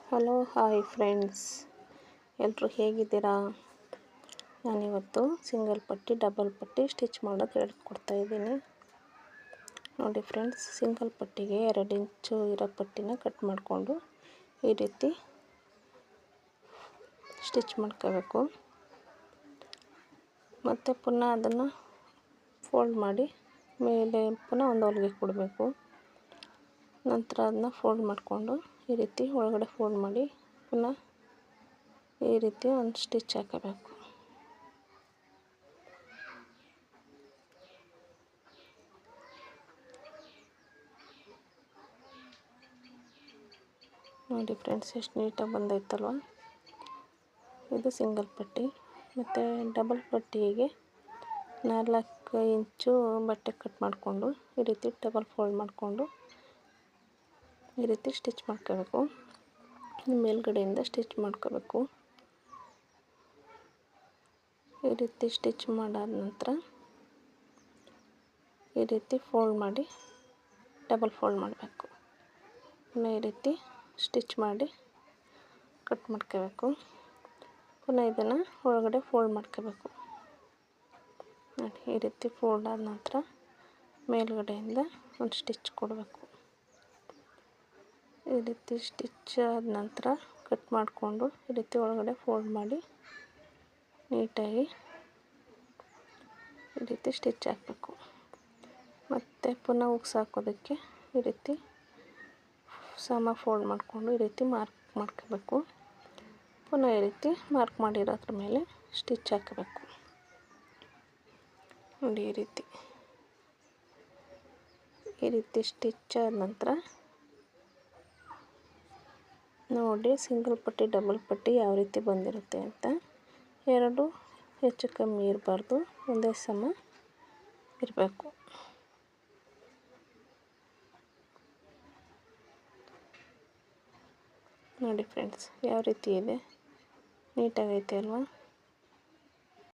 Hello hi friends, ಎಲ್ಲರೂ ಹೇಗಿದ್ದೀರಾ? ನಾನಿವತ್ತು ಸಿಂಗಲ್ ಪಟ್ಟಿ ಡಬಲ್ ಪಟ್ಟಿ ಸ್ಟಿಚ್ ಮಾಡೋದು ಹೇಳ್ಕೊಡ್ತಾಯಿದ್ದೀನಿ. ನೋಡಿ ಫ್ರೆಂಡ್ಸ್, ಸಿಂಗಲ್ ಪಟ್ಟಿಗೆ 2 ಇಂಚು ಇರೋ ಪಟ್ಟಿನ ಕಟ್ ಮಾಡಿಕೊಂಡು ಈ ರೀತಿ ಸ್ಟಿಚ್ ಮಾಡ್ಕೋಬೇಕು. ಮತ್ತು ಪುನಃ ಅದನ್ನು ಫೋಲ್ಡ್ ಮಾಡಿ ಮೇಲೆ ಪುನಃ ಒಂದು ಹೊಲಿಗೆ ಕೊಡಬೇಕು. ನಂತರ ಅದನ್ನ ಫೋಲ್ಡ್ ಮಾಡಿಕೊಂಡು ಈ ರೀತಿ ಒಳಗಡೆ ಫೋಲ್ಡ್ ಮಾಡಿ ಪುನಃ ಈ ರೀತಿ ಒಂದು ಸ್ಟಿಚ್ ಹಾಕಬೇಕು. ನೋಡಿ ಫ್ರೆಂಡ್ಸ್, ಎಷ್ಟು ನೀಟಾಗಿ ಬಂದೈತಲ್ವ. ಇದು ಸಿಂಗಲ್ ಪಟ್ಟಿ. ಮತ್ತು ಡಬಲ್ ಪಟ್ಟಿಗೆ 4 ಇಂಚು ಬಟ್ಟೆ ಕಟ್ ಮಾಡಿಕೊಂಡು ಈ ರೀತಿ ಡಬಲ್ ಫೋಲ್ಡ್ ಮಾಡಿಕೊಂಡು ಈ ರೀತಿ ಸ್ಟಿಚ್ ಮಾಡ್ಕೋಬೇಕು. ಮೇಲ್ಗಡೆಯಿಂದ ಸ್ಟಿಚ್ ಮಾಡ್ಕೋಬೇಕು. ಈ ರೀತಿ ಸ್ಟಿಚ್ ಮಾಡಾದ ನಂತರ ಈ ರೀತಿ ಫೋಲ್ಡ್ ಮಾಡಿ ಡಬಲ್ ಫೋಲ್ಡ್ ಮಾಡಬೇಕು. ಪುನಃ ಈ ರೀತಿ ಸ್ಟಿಚ್ ಮಾಡಿ ಕಟ್ ಮಾಡ್ಕೋಬೇಕು. ಪುನಃ ಇದನ್ನು ಒಳಗಡೆ ಫೋಲ್ಡ್ ಮಾಡ್ಕೋಬೇಕು. ನೋಡಿ, ಈ ರೀತಿ ಫೋಲ್ಡ್ ಆದ ನಂತರ ಮೇಲ್ಗಡೆಯಿಂದ ಒಂದು ಸ್ಟಿಚ್ ಕೊಡಬೇಕು. ಈ ರೀತಿ ಸ್ಟಿಚ್ ಆದ ನಂತರ ಕಟ್ ಮಾಡಿಕೊಂಡು ಈ ರೀತಿ ಒಳಗಡೆ ಫೋಲ್ಡ್ ಮಾಡಿ ನೀಟಾಗಿ ಈ ರೀತಿ ಸ್ಟಿಚ್ ಹಾಕಬೇಕು. ಮತ್ತು ಪುನಃ ಹುಕ್ಸ್ ಹಾಕೋದಕ್ಕೆ ಈ ರೀತಿ ಸಮ ಫೋಲ್ಡ್ ಮಾಡಿಕೊಂಡು ಈ ರೀತಿ ಮಾರ್ಕ್ ಮಾಡ್ಕೋಬೇಕು. ಪುನಃ ಈ ರೀತಿ ಮಾರ್ಕ್ ಮಾಡಿರೋದ್ರ ಮೇಲೆ ಸ್ಟಿಚ್ ಹಾಕಬೇಕು. ನೋಡಿ, ಈ ರೀತಿ ಸ್ಟಿಚ್ ಆದ ನಂತರ ನೋಡಿ ಸಿಂಗಲ್ ಪಟ್ಟಿ ಡಬಲ್ ಪಟ್ಟಿ ಯಾವ ರೀತಿ ಬಂದಿರುತ್ತೆ ಅಂತ. 2 ಹೆಚ್ಚು ಕಮ್ಮಿ ಇರಬಾರ್ದು, ಒಂದೇ ಸಮ ಇರಬೇಕು. ನೋಡಿ ಫ್ರೆಂಡ್ಸ್, ಯಾವ ರೀತಿ ಇದೆ, ನೀಟಾಗೈತೆ ಅಲ್ವಾ?